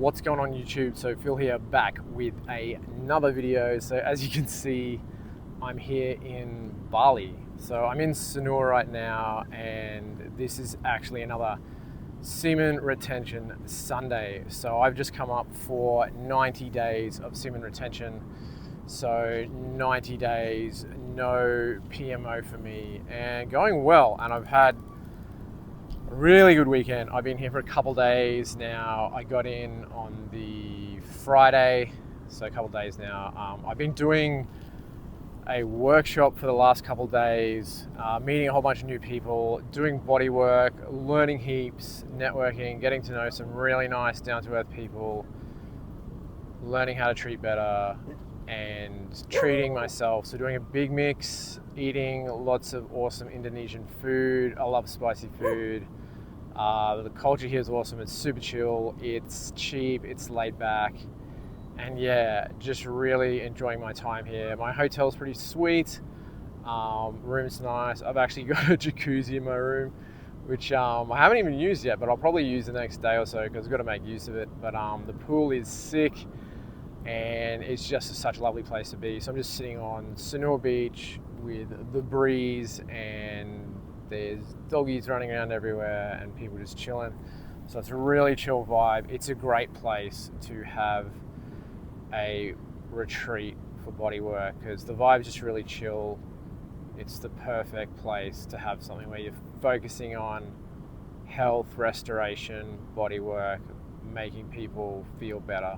What's going on YouTube? So Phil here, back with another video. So as you can see, I'm here in Bali. So I'm in Sanur right now, and this is actually another semen retention Sunday. So I've just come up for 90 days of semen retention. So 90 days, no PMO for me, and going well. And I've had a really good weekend. I've been here for a couple days now. I got in on the Friday, so a couple days now. I've been doing a workshop for the last couple days, meeting a whole bunch of new people, doing body work, learning heaps, networking, getting to know some really nice down-to-earth people, learning how to treat better, and treating myself. So doing a big mix, eating lots of awesome Indonesian food. I love spicy food. The culture here is awesome. It's super chill, it's cheap, it's laid back, and yeah, just really enjoying my time here. My hotel's pretty sweet. Room's nice. I've actually got a jacuzzi in my room, which I haven't even used yet, but I'll probably use the next day or so because I've got to make use of it. But the pool is sick, and it's just such a lovely place to be. So I'm just sitting on Sanur Beach with the breeze, and there's doggies running around everywhere and people just chilling. So it's a really chill vibe. It's a great place to have a retreat for body work because the vibe's just really chill. It's the perfect place to have something where you're focusing on health, restoration, body work, making people feel better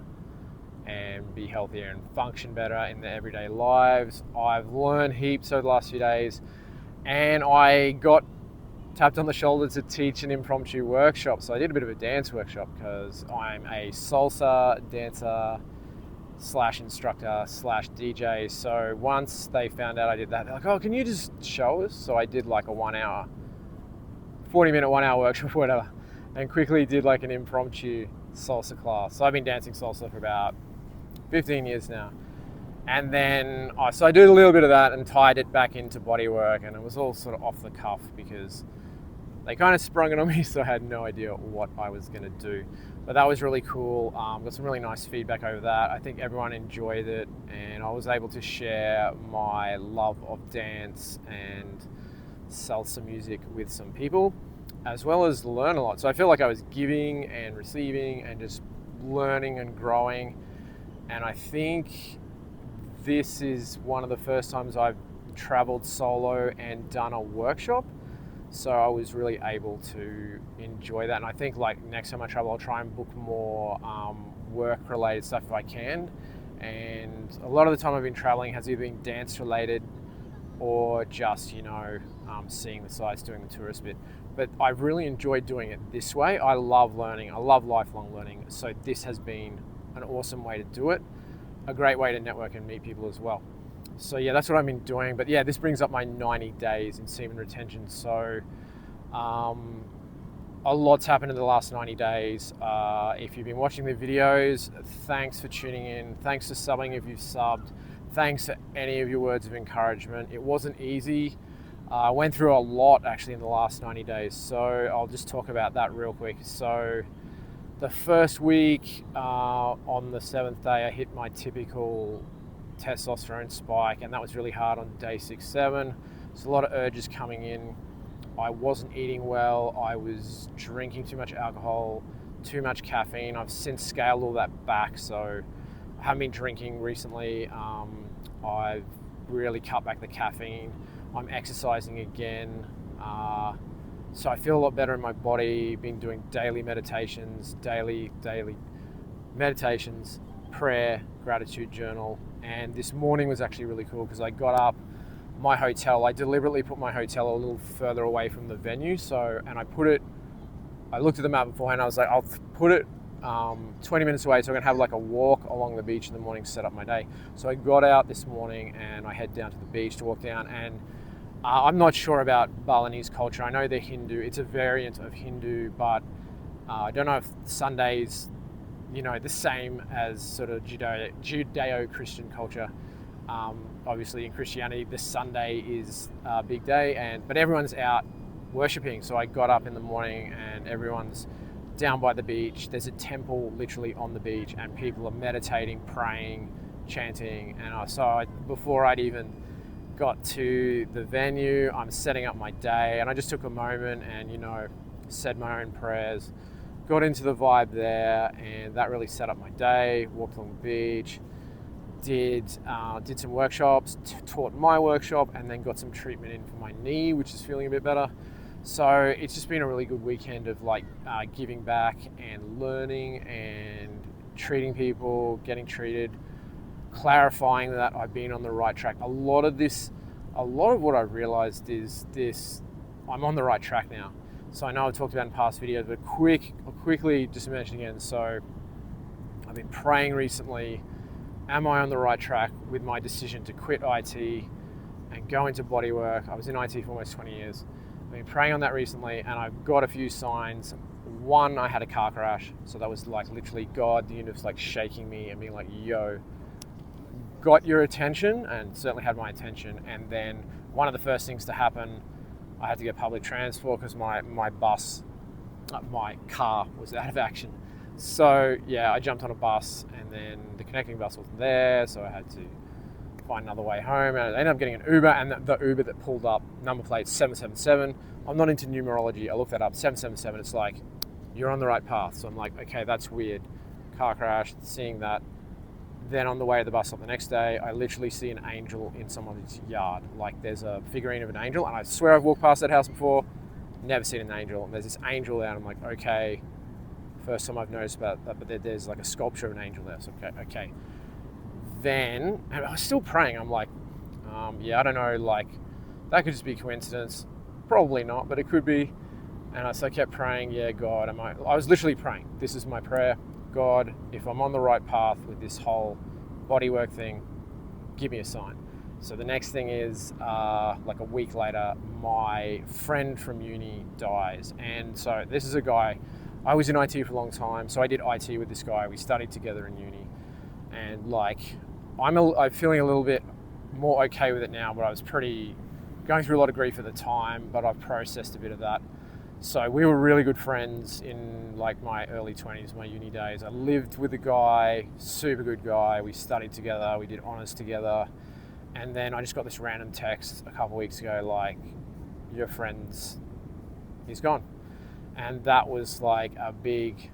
and be healthier and function better in their everyday lives. I've learned heaps over the last few days, and I got tapped on the shoulder to teach an impromptu workshop. So I did a bit of a dance workshop because I'm a salsa dancer / instructor / DJ. So once they found out I did that, they're like, oh, can you just show us? So I did like a 40-minute, 1 hour workshop, whatever, and quickly did like an impromptu salsa class. So I've been dancing salsa for about 15 years now. And then, so I did a little bit of that and tied it back into body work, and it was all sort of off the cuff because they kind of sprung it on me, so I had no idea what I was going to do. But that was really cool. Got some really nice feedback over that. I think everyone enjoyed it, and I was able to share my love of dance and salsa music with some people, as well as learn a lot. So I feel like I was giving and receiving and just learning and growing. And I think this is one of the first times I've traveled solo and done a workshop. So I was really able to enjoy that. And I think like next time I travel, I'll try and book more work related stuff if I can. And a lot of the time I've been traveling has either been dance related or just, seeing the sights, doing the tourist bit. But I've really enjoyed doing it this way. I love learning. I love lifelong learning. So this has been an awesome way to do it. A great way to network and meet people as well. So yeah, that's what I've been doing. But yeah, this brings up my 90 days in semen retention. So a lot's happened in the last 90 days. If you've been watching the videos, thanks for tuning in. Thanks for subbing if you've subbed. Thanks for any of your words of encouragement. It wasn't easy. I went through a lot actually in the last 90 days. So I'll just talk about that real quick. So the first week, on the 7th day, I hit my typical testosterone spike, and that was really hard on day 6, 7. So a lot of urges coming in. I wasn't eating well. I was drinking too much alcohol, too much caffeine. I've since scaled all that back, so I haven't been drinking recently. I've really cut back the caffeine. I'm exercising again. So I feel a lot better in my body. Been doing daily meditations, daily meditations, prayer, gratitude journal. And this morning was actually really cool because I got up my hotel. I deliberately put my hotel a little further away from the venue. And I looked at the map beforehand. I was like, I'll put it 20 minutes away, so I'm gonna have like a walk along the beach in the morning to set up my day. So I got out this morning and I head down to the beach to walk down, and I'm not sure about Balinese culture. I know they're Hindu. It's a variant of Hindu, but I don't know if Sunday's, the same as sort of Judeo-Christian culture. Obviously in Christianity, this Sunday is a big day, but everyone's out worshiping. So I got up in the morning and everyone's down by the beach. There's a temple literally on the beach, and people are meditating, praying, chanting. And before I'd even got to the venue, I'm setting up my day, and I just took a moment and, you know, said my own prayers, got into the vibe there, and that really set up my day. Walked along the beach, did some workshops, taught my workshop, and then got some treatment in for my knee, which is feeling a bit better. So it's just been a really good weekend of like giving back and learning and treating people, getting treated, clarifying that I've been on the right track. A lot of what I realized is I'm on the right track now. So I know I've talked about in past videos, but I'll quickly just mention again. So I've been praying recently, am I on the right track with my decision to quit IT and go into bodywork? I was in IT for almost 20 years. I've been praying on that recently, and I've got a few signs. One, I had a car crash. So that was like literally God, the universe, like shaking me and being like, yo, got your attention, and certainly had my attention. And then one of the first things to happen, I had to get public transport because my car was out of action. So yeah, I jumped on a bus, and then the connecting bus wasn't there, so I had to find another way home, and I ended up getting an Uber, and the Uber that pulled up, number plate 777. I'm not into numerology. I looked that up, 777. It's like, you're on the right path. So I'm like, okay, that's weird. Car crash, seeing that. Then on the way to the bus stop the next day, I literally see an angel in someone's yard. Like, there's a figurine of an angel, and I swear I've walked past that house before, never seen an angel. And there's this angel there, and I'm like, okay, first time I've noticed about that, but there's like a sculpture of an angel there. So okay. Then, and I was still praying. I'm like, yeah, I don't know, like, that could just be coincidence. Probably not, but it could be. And so I kept praying, yeah, God, I was literally praying. This is my prayer. God, if I'm on the right path with this whole bodywork thing, give me a sign. So the next thing is, like a week later, my friend from uni dies. And so this is a guy, I was in IT for a long time, so I did IT with this guy. We studied together in uni. And like, I'm feeling a little bit more okay with it now, but I was going through a lot of grief at the time, but I've processed a bit of that. So we were really good friends in like my early 20s, my uni days. I lived with a guy, super good guy. We studied together, we did honours together. And then I just got this random text a couple of weeks ago, like, your friend's, he's gone. And that was like a big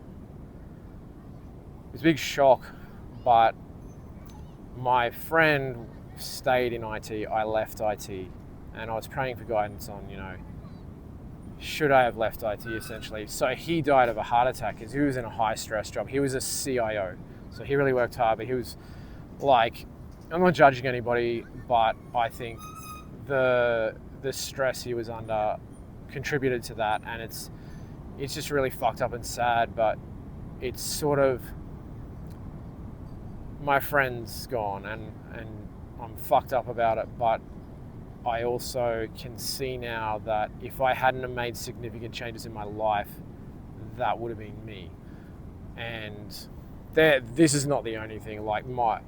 shock. But my friend stayed in IT, I left IT, and I was praying for guidance on, you know, should I have left IT essentially. So he died of a heart attack because he was in a high stress job. He was a CIO, so he really worked hard, but he was like, I'm not judging anybody, but I think the stress he was under contributed to that, and it's just really fucked up and sad. But it's sort of, my friend's gone, and I'm fucked up about it, but I also can see now that if I hadn't have made significant changes in my life, that would have been me. And this is not the only thing. Like, my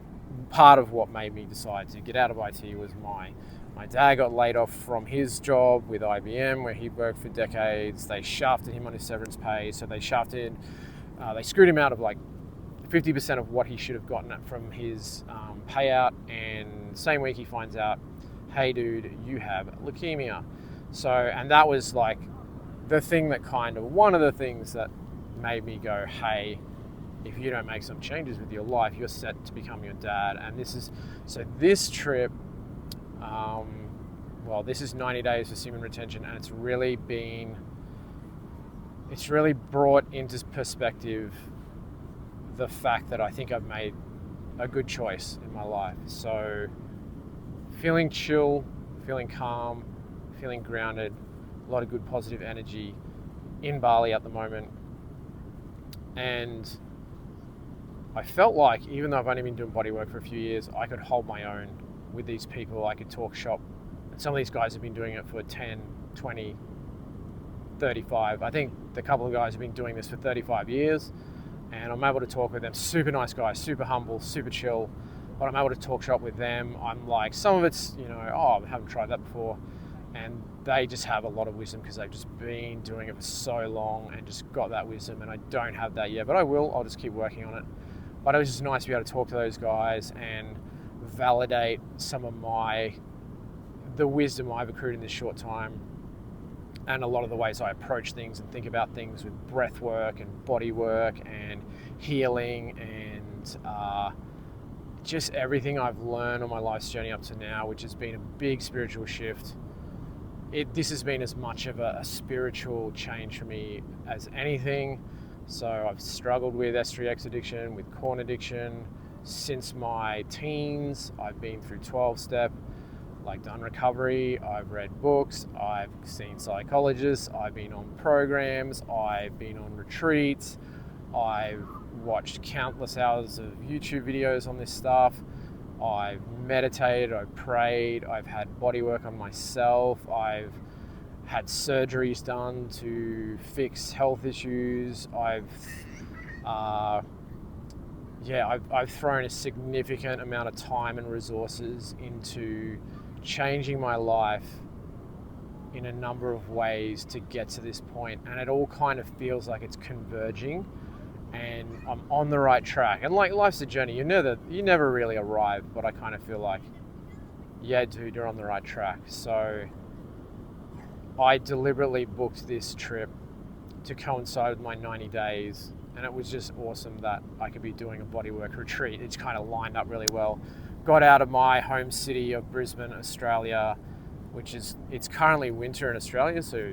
part of what made me decide to get out of IT was my dad got laid off from his job with IBM, where he worked for decades. They shafted him on his severance pay, so they screwed him out of like 50% of what he should have gotten from his payout. And same week he finds out, hey dude, you have leukemia. So, and that was like one of the things that made me go, hey, if you don't make some changes with your life, you're set to become your dad. And this trip, this is 90 days for semen retention, and it's really brought into perspective the fact that I think I've made a good choice in my life. So feeling chill, feeling calm, feeling grounded, a lot of good positive energy in Bali at the moment. And I felt like, even though I've only been doing bodywork for a few years, I could hold my own with these people. I could talk shop. And some of these guys have been doing it for 10, 20, 35. I think the couple of guys have been doing this for 35 years. And I'm able to talk with them. Super nice guys, super humble, super chill. But I'm able to talk shop with them. I'm like, some of it's, I haven't tried that before. and they just have a lot of wisdom because they've just been doing it for so long and just got that wisdom, and I don't have that yet, but I'll just keep working on it. But it was just nice to be able to talk to those guys and validate some of the wisdom I've accrued in this short time, and a lot of the ways I approach things and think about things with breath work and body work and healing and just everything I've learned on my life's journey up to now, which has been a big spiritual shift. This has been as much of a spiritual change for me as anything. So I've struggled with S3X addiction, with corn addiction since my teens. I've been through 12-step, done recovery. I've read books. I've seen psychologists. I've been on programs. I've been on retreats. I've watched countless hours of YouTube videos on this stuff. I've meditated. I've prayed. I've had body work on myself. I've had surgeries done to fix health issues. I've thrown a significant amount of time and resources into changing my life in a number of ways to get to this point, and it all kind of feels like it's converging and I'm on the right track. And life's a journey, you never really arrive, but I kind of feel like, yeah dude, you're on the right track. So I deliberately booked this trip to coincide with my 90 days, and it was just awesome that I could be doing a bodywork retreat. It's kind of lined up really well. Got out of my home city of Brisbane, Australia, it's currently winter in Australia, so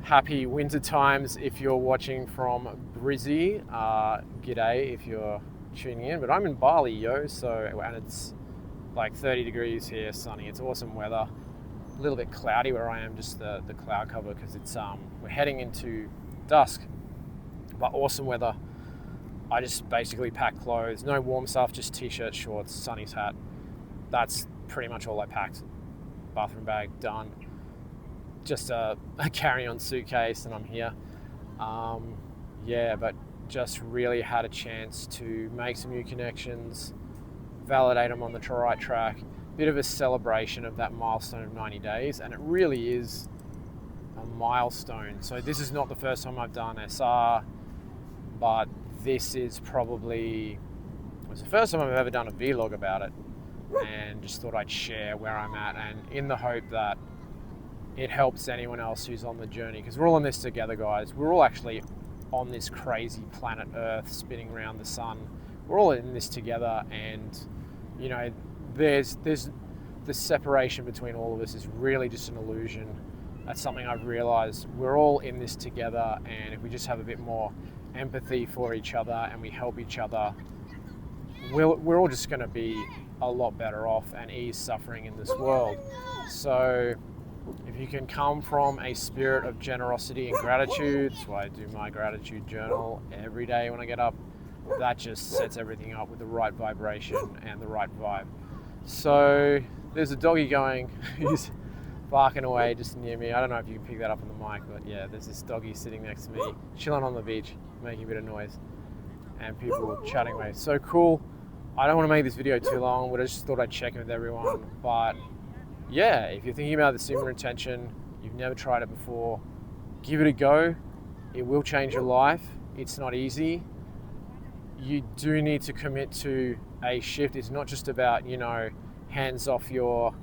happy winter times if you're watching from Brizzy. G'day if you're tuning in, but I'm in Bali, and it's 30 degrees here, sunny. It's awesome weather. A little bit cloudy where I am, just the cloud cover, because it's we're heading into dusk, but awesome weather. I just basically packed clothes, no warm stuff, just t-shirt, shorts, sunnies, hat. That's pretty much all I packed. Bathroom bag, done. Just a carry-on suitcase and I'm here. But just really had a chance to make some new connections, validate I'm on the right track. Bit of a celebration of that milestone of 90 days, and it really is a milestone. So this is not the first time I've done SR, but this is it was the first time I've ever done a vlog about it, and just thought I'd share where I'm at, and in the hope that it helps anyone else who's on the journey, because we're all in this together, guys. We're all actually on this crazy planet Earth spinning around the sun. We're all in this together, and there's the separation between all of us is really just an illusion. That's something I've realized. We're all in this together, and if we just have a bit more empathy for each other and we help each other, we're all just going to be a lot better off and ease suffering in this world. So if you can come from a spirit of generosity and gratitude, that's why I do my gratitude journal every day when I get up, that just sets everything up with the right vibration and the right vibe. So there's a doggy going, he's barking away just near me. I don't know if you can pick that up on the mic, but yeah, there's this doggy sitting next to me, chilling on the beach, making a bit of noise, and people chatting away. So cool. I don't want to make this video too long, but I just thought I'd check in with everyone. But yeah, if you're thinking about the Semen retention, you've never tried it before, give it a go. It will change your life. It's not easy. You do need to commit to a shift. It's not just about, hands off your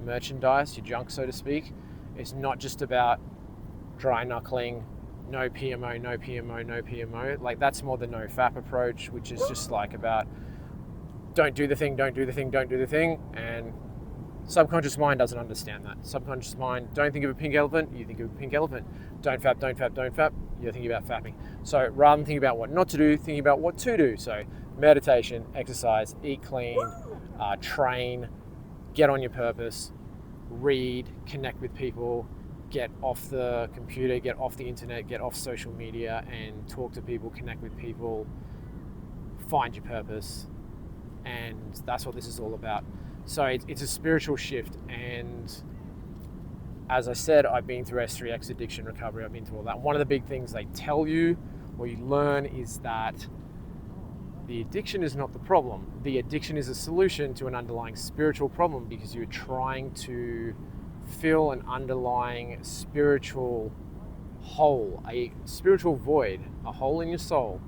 merchandise, your junk, so to speak. It's not just about dry knuckling, no PMO, no PMO, no PMO. That's more the NoFap approach, which is just about don't do the thing, don't do the thing, don't do the thing. And subconscious mind doesn't understand that. Subconscious mind, don't think of a pink elephant, you think of a pink elephant. Don't fap, don't fap, don't fap, you're thinking about fapping. So rather than thinking about what not to do, thinking about what to do. So meditation, exercise, eat clean, train, get on your purpose, read, connect with people, get off the computer, get off the internet, get off social media and talk to people, connect with people, find your purpose. And that's what this is all about. So it's a spiritual shift, and as I said, I've been through S3X addiction recovery, I've been through all that. One of the big things they tell you or you learn is that The addiction is not the problem. The addiction is a solution to an underlying spiritual problem, because you're trying to fill an underlying spiritual hole, a spiritual void, a hole in your soul,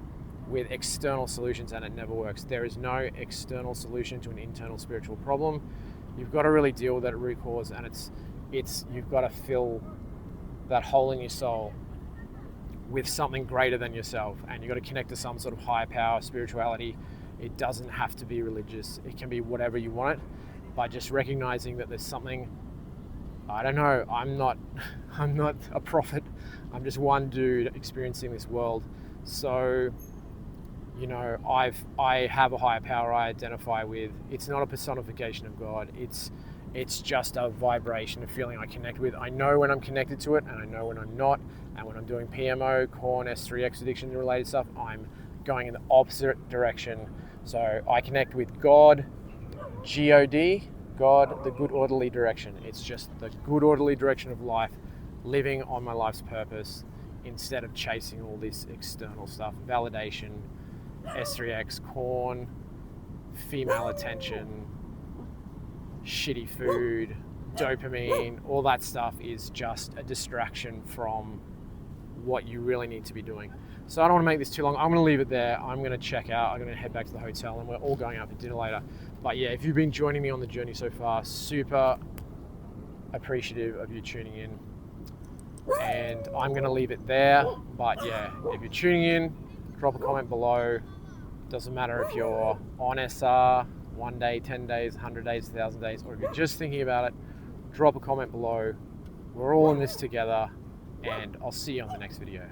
with external solutions, and it never works. There is no external solution to an internal spiritual problem. You've got to really deal with that root cause, and it's you've got to fill that hole in your soul with something greater than yourself, and you've got to connect to some sort of higher power, spirituality. It doesn't have to be religious. It can be whatever you want it, by just recognizing that there's something. I don't know, I'm not a prophet. I'm just one dude experiencing this world. So, you know, I have a higher power I identify with. It's not a personification of God. It's just a vibration, a feeling I connect with. I know when I'm connected to it, and I know when I'm not. And when I'm doing PMO, corn, S3X addiction related stuff, I'm going in the opposite direction. So I connect with God, G-O-D, God, the good orderly direction. It's just the good orderly direction of life, living on my life's purpose instead of chasing all this external stuff, validation, S3X, corn, female attention, shitty food, dopamine. All that stuff is just a distraction from what you really need to be doing. So I don't want to make this too long. I'm going to leave it there. I'm going to check out. I'm going to head back to the hotel, and we're all going out for dinner later. But yeah, if you've been joining me on the journey so far, super appreciative of you tuning in. And I'm going to leave it there. But yeah, if you're tuning in, drop a comment below. Doesn't matter if you're on SR, 1 day, 10 days, 100 days, 1,000 days, or if you're just thinking about it, drop a comment below. We're all in this together, and I'll see you on the next video.